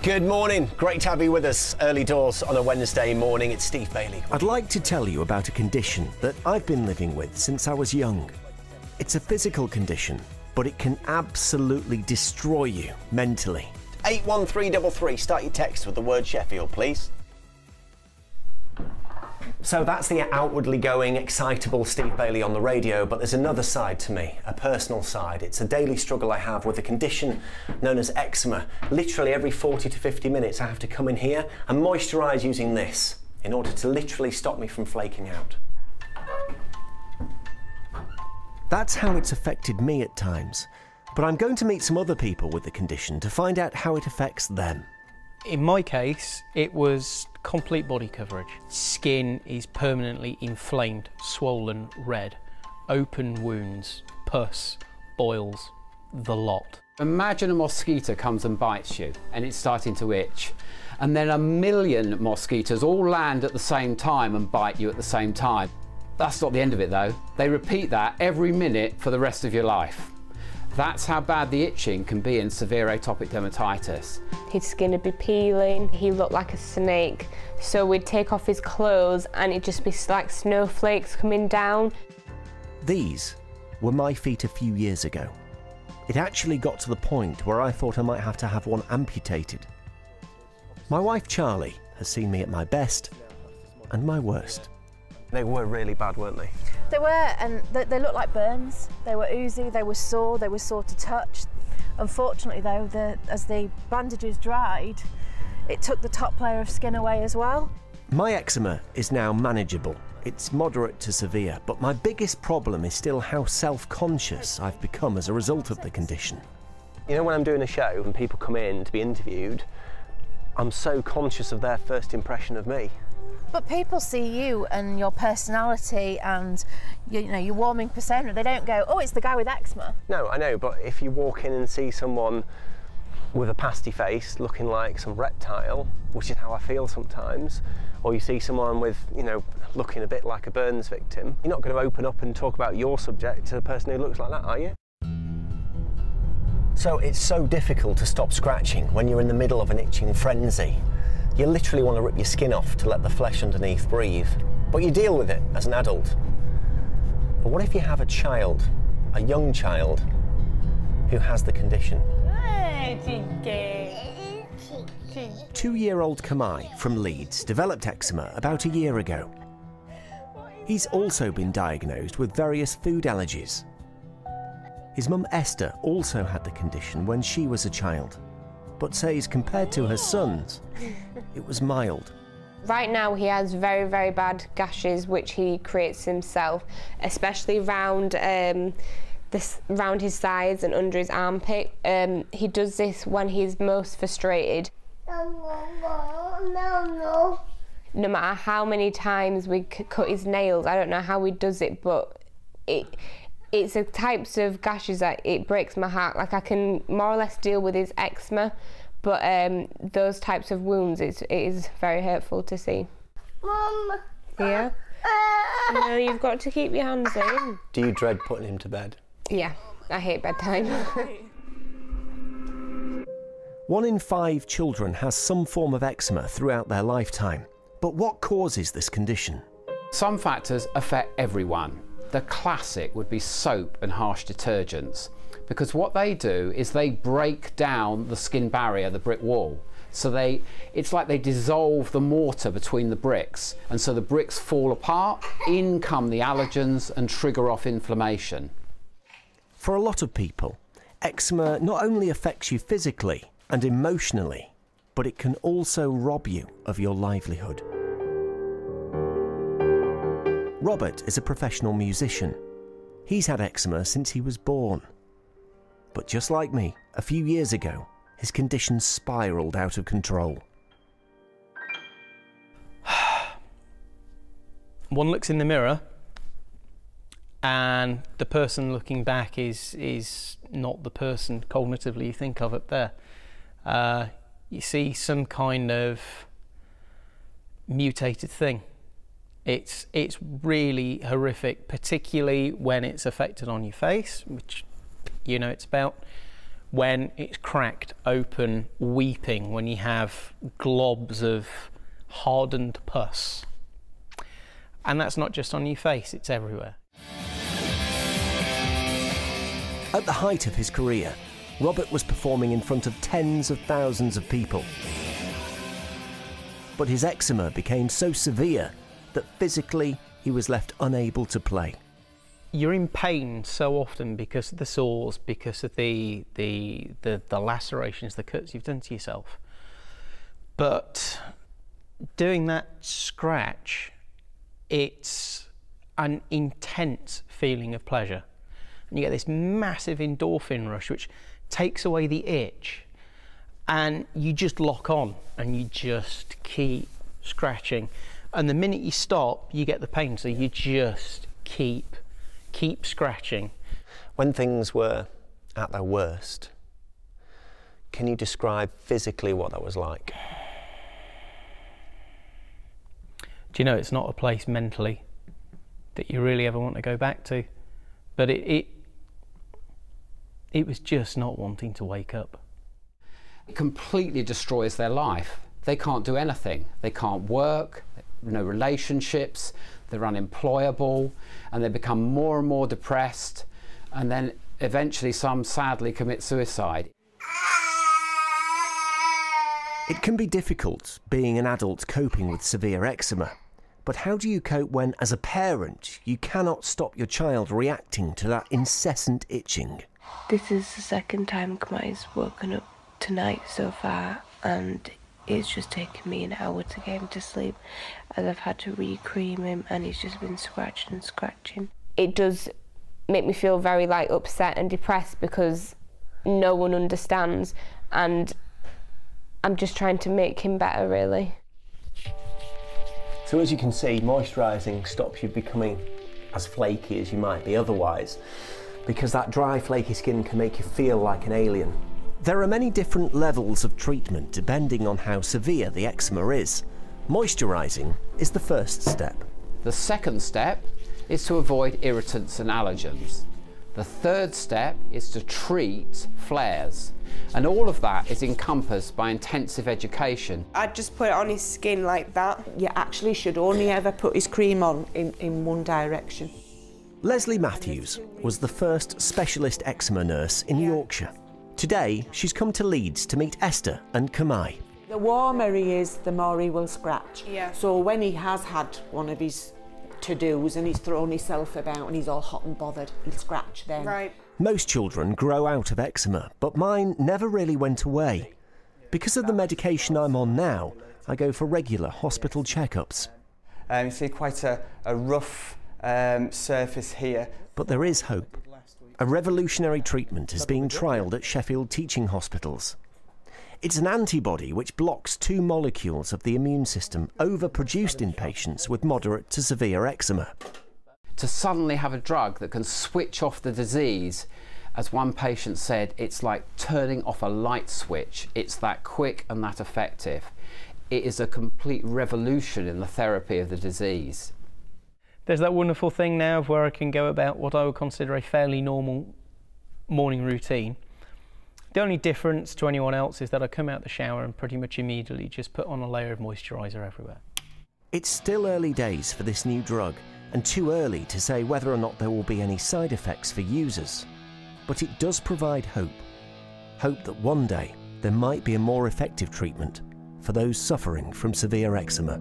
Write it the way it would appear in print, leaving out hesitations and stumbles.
Good morning. Great to have you with us early doors on a Wednesday morning. It's Steve Bailey. I'd like to tell you about a condition that I've been living with since I was young. It's a physical condition, but it can absolutely destroy you mentally. 81333. Start your text with the word Sheffield, please. So that's the outwardly going, excitable Steve Bailey on the radio, but there's another side to me, a personal side. It's a daily struggle I have with a condition known as eczema. Literally every 40 to 50 minutes I have to come in here and moisturise using this in order to literally stop me from flaking out. That's how it's affected me at times, but I'm going to meet some other people with the condition to find out how it affects them. In my case, it was complete body coverage. Skin is permanently inflamed, swollen, red, open wounds, pus, boils, the lot. Imagine a mosquito comes and bites you and it's starting to itch, and then a million mosquitoes all land at the same time and bite you at the same time. That's not the end of it though. They repeat that every minute for the rest of your life. That's how bad the itching can be in severe atopic dermatitis. His skin would be peeling, he looked like a snake, so we'd take off his clothes and it'd just be like snowflakes coming down. These were my feet a few years ago. It actually got to the point where I thought I might have to have one amputated. My wife Charlie has seen me at my best and my worst. They were really bad, weren't they? They were, and they looked like burns. They were oozy, they were sore to touch. Unfortunately though, as the bandages dried, it took the top layer of skin away as well. My eczema is now manageable. It's moderate to severe, but my biggest problem is still how self-conscious I've become as a result of the condition. You know, when I'm doing a show and people come in to be interviewed, I'm so conscious of their first impression of me. But people see you and your personality and your warming persona. They don't go, oh, it's the guy with eczema. No, I know, but if you walk in and see someone with a pasty face looking like some reptile, which is how I feel sometimes, or you see someone with, looking a bit like a burns victim, you're not going to open up and talk about your subject to the person who looks like that, are you? So it's so difficult to stop scratching when you're in the middle of an itching frenzy. You literally want to rip your skin off to let the flesh underneath breathe, but you deal with it as an adult. But what if you have a child, a young child, who has the condition? 2-year-old Kamai from Leeds developed eczema about a year ago. He's also been diagnosed with various food allergies. His mum Esther also had the condition when she was a child, but says compared to her sons, it was mild. Right now he has very, very bad gashes which he creates himself, especially round his sides and under his armpit. He does this when he's most frustrated. No matter how many times we cut his nails, I don't know how he does it, but it's the types of gashes that it breaks my heart. Like, I can more or less deal with his eczema, but those types of wounds, it is very hurtful to see. Mum. Yeah? No, you've got to keep your hands in. Do you dread putting him to bed? Yeah, I hate bedtime. 1 in 5 children has some form of eczema throughout their lifetime. But what causes this condition? Some factors affect everyone. The classic would be soap and harsh detergents, because what they do is they break down the skin barrier, the brick wall. So it's like they dissolve the mortar between the bricks, and so the bricks fall apart, in come the allergens and trigger off inflammation. For a lot of people, eczema not only affects you physically and emotionally, but it can also rob you of your livelihood. Robert is a professional musician. He's had eczema since he was born. But just like me, a few years ago, his condition spiralled out of control. One looks in the mirror and the person looking back is not the person cognitively you think of up there. You see some kind of mutated thing. It's really horrific, particularly when it's affected on your face, which you know it's about. when it's cracked open, weeping, when you have globs of hardened pus. And that's not just on your face, it's everywhere. At the height of his career, Robert was performing in front of tens of thousands of people. But his eczema became so severe that physically he was left unable to play. You're in pain so often because of the sores, because of the lacerations, the cuts you've done to yourself. But doing that scratch, it's an intense feeling of pleasure. And you get this massive endorphin rush which takes away the itch, and you just lock on and you just keep scratching. And the minute you stop, you get the pain, so you just keep scratching. When things were at their worst, can you describe physically what that was like? Do you know, it's not a place mentally that you really ever want to go back to, but it was just not wanting to wake up. It completely destroys their life. They can't do anything. They can't work, no relationships, they're unemployable, and they become more and more depressed, and then eventually some sadly commit suicide. It can be difficult being an adult coping with severe eczema, but how do you cope when, as a parent, you cannot stop your child reacting to that incessant itching? This is the second time Kamai's woken up tonight so far, and it's just taken me an hour to get him to sleep, as I've had to re-cream him and he's just been scratching and scratching. It does make me feel very upset and depressed because no one understands, and I'm just trying to make him better, really. So as you can see, moisturising stops you becoming as flaky as you might be otherwise, because that dry, flaky skin can make you feel like an alien. There are many different levels of treatment depending on how severe the eczema is. Moisturising is the first step. The second step is to avoid irritants and allergens. The third step is to treat flares. And all of that is encompassed by intensive education. I'd just put it on his skin like that. You actually should only ever put his cream on in one direction. Leslie Matthews was the first specialist eczema nurse in Yorkshire. Today, she's come to Leeds to meet Esther and Kamai. The warmer he is, the more he will scratch. Yeah. So when he has had one of his to-dos and he's thrown himself about and he's all hot and bothered, he'll scratch then. Right. Most children grow out of eczema, but mine never really went away. Because of the medication I'm on now, I go for regular hospital checkups. You see quite a rough surface here. But there is hope. A revolutionary treatment is being trialled at Sheffield teaching hospitals. It's an antibody which blocks two molecules of the immune system overproduced in patients with moderate to severe eczema. To suddenly have a drug that can switch off the disease, as one patient said, it's like turning off a light switch. It's that quick and that effective. It is a complete revolution in the therapy of the disease. There's that wonderful thing now of where I can go about what I would consider a fairly normal morning routine. The only difference to anyone else is that I come out the shower and pretty much immediately just put on a layer of moisturiser everywhere. It's still early days for this new drug, and too early to say whether or not there will be any side effects for users. But it does provide hope. Hope that one day there might be a more effective treatment for those suffering from severe eczema.